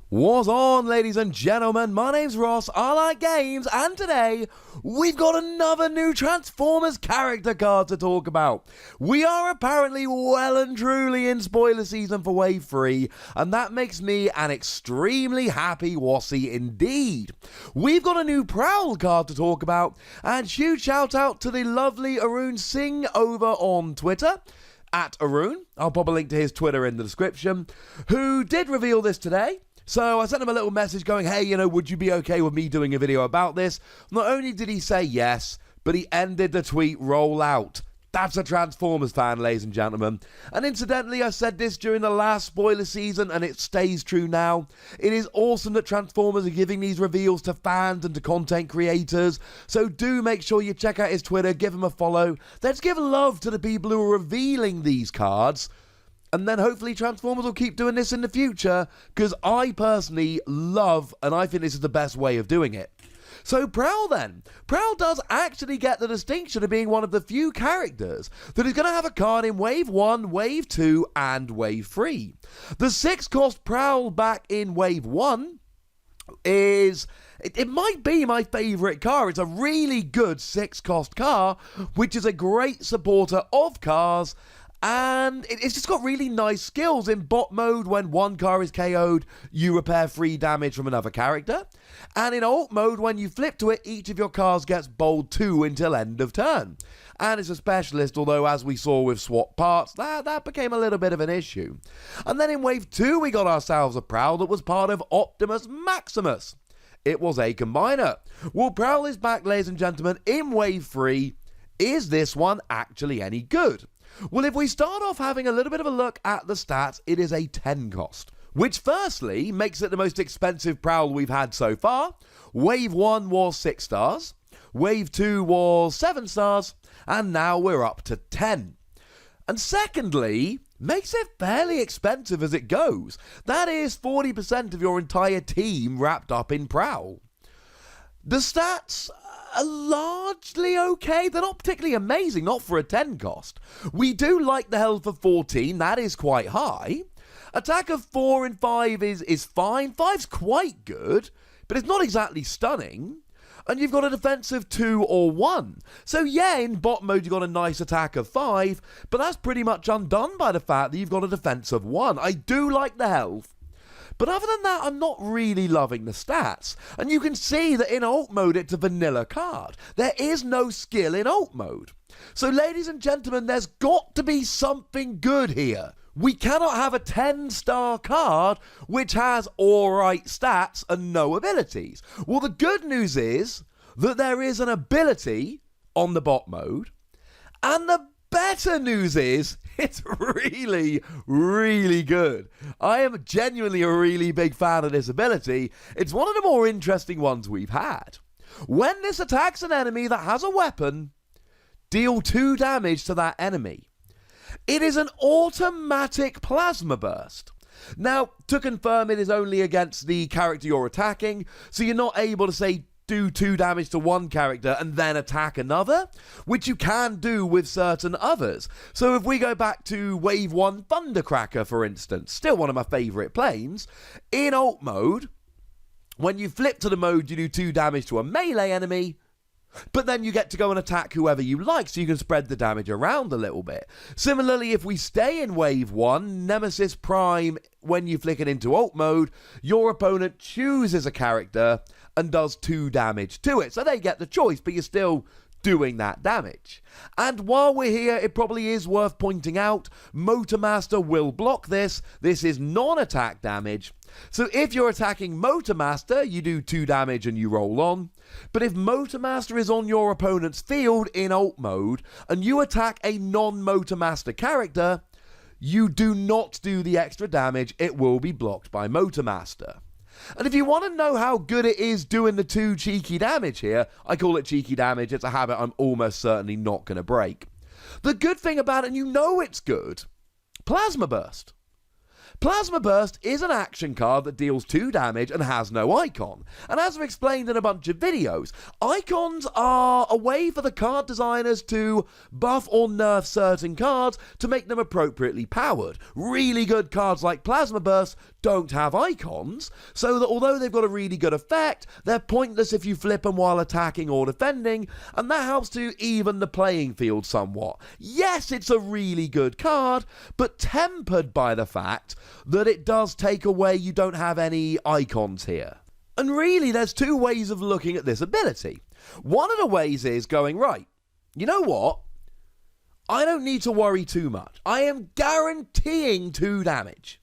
What's on, ladies and gentlemen? My name's Ross, I like games, and today we've got another new Transformers character card to talk about. We are apparently well and truly in spoiler season for Wave 3, and that makes me an extremely happy Wossy indeed. We've got a new Prowl card to talk about, and huge shout out to the lovely Arun Singh over on Twitter. At Arun, I'll pop a link to his Twitter in the description, who did reveal this today. So I sent him a little message going, hey, would you be okay with me doing a video about this? Not only did he say yes, but he ended the tweet roll out. That's a Transformers fan, ladies and gentlemen. And incidentally, I said this during the last spoiler season, and it stays true now. It is awesome that Transformers are giving these reveals to fans and to content creators. So do make sure you check out his Twitter, give him a follow. Let's give love to the people who are revealing these cards. And then hopefully Transformers will keep doing this in the future, because I personally love, and I think this is the best way of doing it. So Prowl then. Prowl does actually get the distinction of being one of the few characters that is going to have a card in Wave 1, Wave 2, and Wave 3. The 6-cost Prowl back in Wave 1 is... It might be my favourite car. It's a really good 6-cost car, which is a great supporter of cars. And it's just got really nice skills. In bot mode, when one car is KO'd, you repair free damage from another character. And in alt mode, when you flip to it, each of your cars gets bold 2 until end of turn. And it's a specialist, although as we saw with swap parts, that became a little bit of an issue. And then in Wave 2, we got ourselves a Prowl that was part of Optimus Maximus. It was a combiner. Well, Prowl is back, ladies and gentlemen, in Wave 3. Is this one actually any good? Well, if we start off having a little bit of a look at the stats, it is a 10 cost, which firstly makes it the most expensive Prowl we've had so far. Wave 1 was 6 stars, Wave 2 was 7 stars, and now we're up to 10. And secondly, makes it fairly expensive as it goes. That is 40% of your entire team wrapped up in Prowl. The stats are largely okay. They're not particularly amazing, not for a 10 cost. We do like the health of 14, that is quite high. Attack of 4 and 5 is fine. 5's quite good, but it's not exactly stunning. And you've got a defense of 2 or 1. So yeah, in bot mode you've got a nice attack of 5, but that's pretty much undone by the fact that you've got a defense of 1. I do like the health. But other than that, I'm not really loving the stats. And you can see that in alt mode, it's a vanilla card. There is no skill in alt mode. So ladies and gentlemen, there's got to be something good here. We cannot have a 10-star card which has alright stats and no abilities. Well, the good news is that there is an ability on the bot mode. And the better news is, it's really, really good. I am genuinely a really big fan of this ability. It's one of the more interesting ones we've had. When this attacks an enemy that has a weapon, deal 2 damage to that enemy. It is an automatic plasma burst. Now, to confirm, it is only against the character you're attacking, so you're not able to say do 2 damage to one character and then attack another, which you can do with certain others. So if we go back to Wave 1 Thundercracker, for instance, still one of my favourite planes, in alt mode, when you flip to the mode, you do 2 damage to a melee enemy, but then you get to go and attack whoever you like, so you can spread the damage around a little bit. Similarly, if we stay in Wave 1, Nemesis Prime, when you flick it into alt mode, your opponent chooses a character and does 2 damage to it. So they get the choice, but you're still doing that damage. And while we're here, it probably is worth pointing out, Motormaster will block this. This is non-attack damage. So if you're attacking Motormaster, you do 2 damage and you roll on. But if Motormaster is on your opponent's field in alt mode, and you attack a non-Motormaster character, you do not do the extra damage. It will be blocked by Motormaster. And if you want to know how good it is doing the 2 cheeky damage here, I call it cheeky damage, it's a habit I'm almost certainly not going to break. The good thing about it, and you know it's good, Plasma Burst. Plasma Burst is an action card that deals 2 damage and has no icon. And as I've explained in a bunch of videos, icons are a way for the card designers to buff or nerf certain cards to make them appropriately powered. Really good cards like Plasma Burst don't have icons, so that although they've got a really good effect, they're pointless if you flip them while attacking or defending, and that helps to even the playing field somewhat. Yes, it's a really good card, but tempered by the fact that it does take away you don't have any icons here. And really, there's two ways of looking at this ability. One of the ways is going, right, you know what? I don't need to worry too much. I am guaranteeing 2 damage.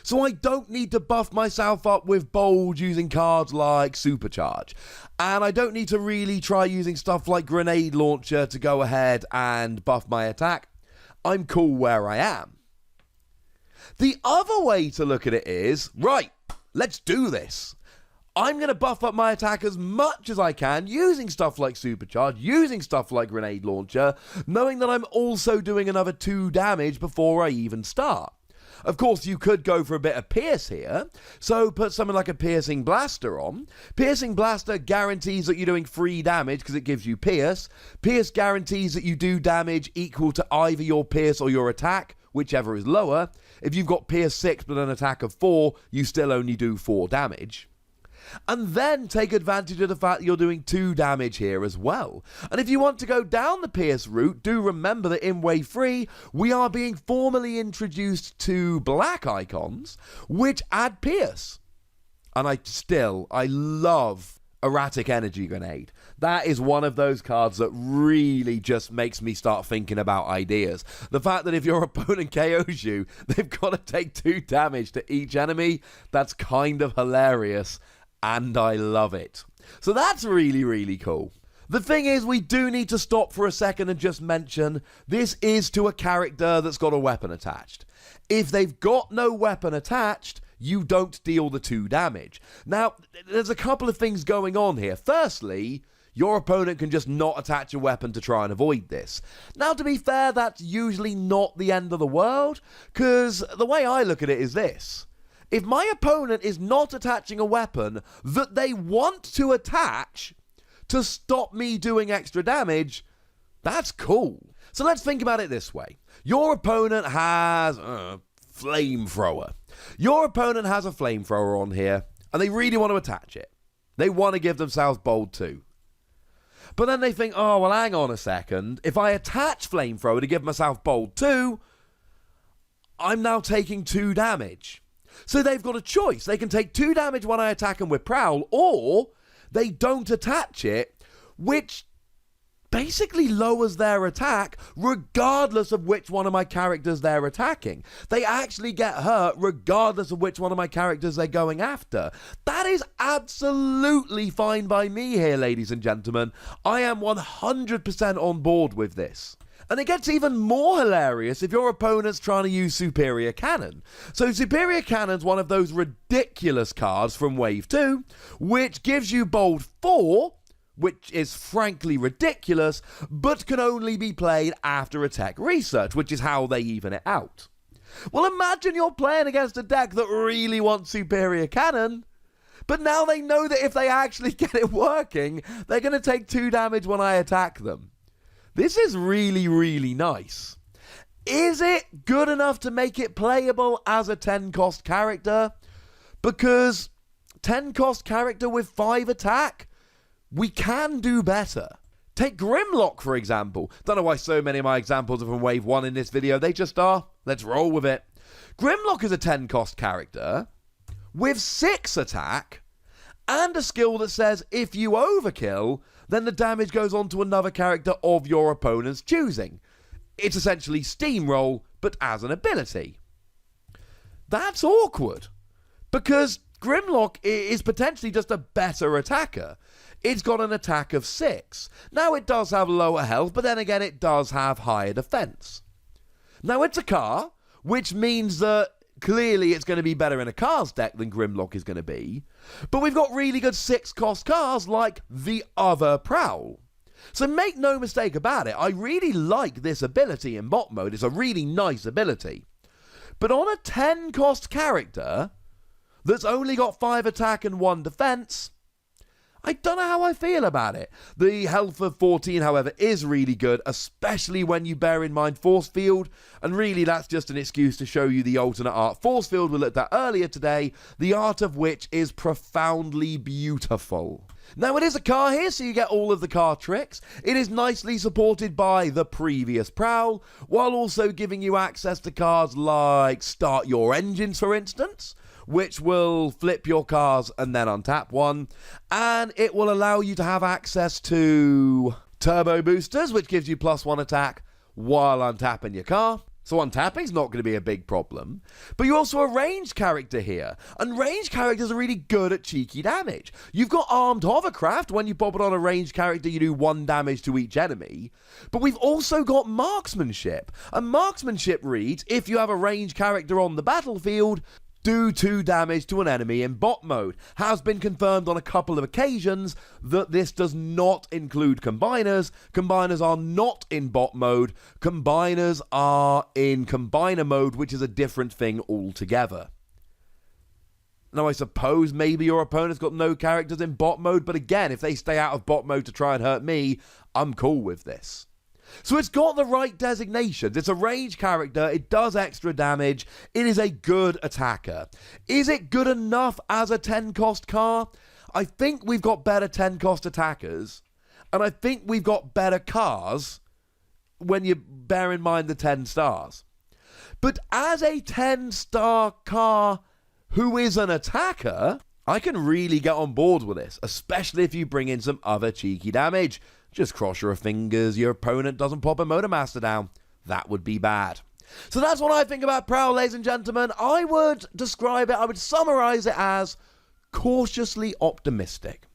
So I don't need to buff myself up with bold using cards like Supercharge. And I don't need to really try using stuff like Grenade Launcher to go ahead and buff my attack. I'm cool where I am. The other way to look at it is, right, let's do this. I'm going to buff up my attack as much as I can using stuff like Supercharge, using stuff like Grenade Launcher, knowing that I'm also doing another 2 damage before I even start. Of course, you could go for a bit of Pierce here, so put something like a Piercing Blaster on. Piercing Blaster guarantees that you're doing 3 damage because it gives you Pierce. Pierce guarantees that you do damage equal to either your Pierce or your attack, whichever is lower. If you've got Pierce 6 but an attack of 4, you still only do 4 damage. And then take advantage of the fact that you're doing 2 damage here as well. And if you want to go down the Pierce route, do remember that in Wave 3, we are being formally introduced to black icons, which add Pierce. And I love Erratic Energy Grenade. That is one of those cards that really just makes me start thinking about ideas. The fact that if your opponent KOs you, they've got to take 2 damage to each enemy, that's kind of hilarious. And I love it. So that's really, really cool. The thing is, we do need to stop for a second and just mention, this is to a character that's got a weapon attached. If they've got no weapon attached, you don't deal the 2 damage. Now, there's a couple of things going on here. Firstly, your opponent can just not attach a weapon to try and avoid this. Now, to be fair, that's usually not the end of the world, because the way I look at it is this. If my opponent is not attaching a weapon that they want to attach to stop me doing extra damage, that's cool. So let's think about it this way. Your opponent has a flamethrower. Your opponent has a flamethrower on here, and they really want to attach it. They want to give themselves bold too. But then they think, oh, well, hang on a second. If I attach flamethrower to give myself bold too, I'm now taking 2 damage. So they've got a choice. They can take 2 damage when I attack them with Prowl, or they don't attach it, which basically lowers their attack regardless of which one of my characters they're attacking. They actually get hurt regardless of which one of my characters they're going after. That is absolutely fine by me here, ladies and gentlemen. I am 100% on board with this. And it gets even more hilarious if your opponent's trying to use Superior Cannon. So Superior Cannon's one of those ridiculous cards from Wave 2, which gives you bold 4, which is frankly ridiculous, but can only be played after a tech research, which is how they even it out. Well, imagine you're playing against a deck that really wants Superior Cannon, but now they know that if they actually get it working, they're going to take 2 damage when I attack them. This is really, really nice. Is it good enough to make it playable as a 10-cost character? Because 10-cost character with 5 attack, we can do better. Take Grimlock, for example. Don't know why so many of my examples are from Wave 1 in this video. They just are. Let's roll with it. Grimlock is a 10-cost character with 6 attack and a skill that says if you overkill, then the damage goes on to another character of your opponent's choosing. It's essentially Steamroll, but as an ability. That's awkward, because Grimlock is potentially just a better attacker. It's got an attack of 6. Now, it does have lower health, but then again, it does have higher defense. Now, it's a car, which means that clearly it's going to be better in a car's deck than Grimlock is going to be. But we've got really good 6-cost cars like the other Prowl. So make no mistake about it, I really like this ability in bot mode. It's a really nice ability. But on a 10-cost character that's only got 5 attack and 1 defense, I don't know how I feel about it. The health of 14, however, is really good, especially when you bear in mind Force Field, and really that's just an excuse to show you the alternate art. Force Field we looked at earlier today, the art of which is profoundly beautiful. Now it is a car here, so you get all of the car tricks. It is nicely supported by the previous Prowl, while also giving you access to cards like Start Your Engines, for instance, which will flip your cars and then untap one, and it will allow you to have access to turbo boosters, which gives you +1 attack while untapping your car. So untapping's not going to be a big problem. But you're also a ranged character here, and ranged characters are really good at cheeky damage. You've got armed hovercraft. When you pop it on a ranged character, you do 1 damage to each enemy. But we've also got marksmanship. And marksmanship reads, if you have a ranged character on the battlefield, do 2 damage to an enemy in bot mode. Has been confirmed on a couple of occasions that this does not include combiners. Combiners are not in bot mode. Combiners are in combiner mode, which is a different thing altogether. Now, I suppose maybe your opponent's got no characters in bot mode, but again, if they stay out of bot mode to try and hurt me, I'm cool with this. So it's got the right designations. It's a ranged character, it does extra damage, it is a good attacker. Is it good enough as a 10-cost car? I think we've got better 10-cost attackers, and I think we've got better cars when you bear in mind the 10 stars. But as a 10-star car who is an attacker, I can really get on board with this, especially if you bring in some other cheeky damage. Just cross your fingers your opponent doesn't pop a Motormaster down. That would be bad. So that's what I think about Prowl, ladies and gentlemen. I would describe it, I would summarize it as cautiously optimistic.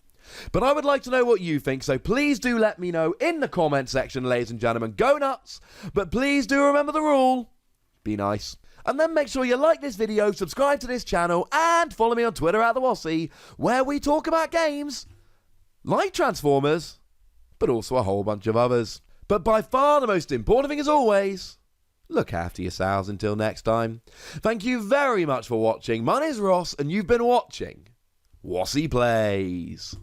But I would like to know what you think, so please do let me know in the comment section, ladies and gentlemen. Go nuts, but please do remember the rule. Be nice. And then make sure you like this video, subscribe to this channel, and follow me on Twitter at the Wossy, where we talk about games like Transformers, but also a whole bunch of others. But by far the most important thing, as always, look after yourselves until next time. Thank you very much for watching. My name is Ross, and you've been watching Wossy Plays.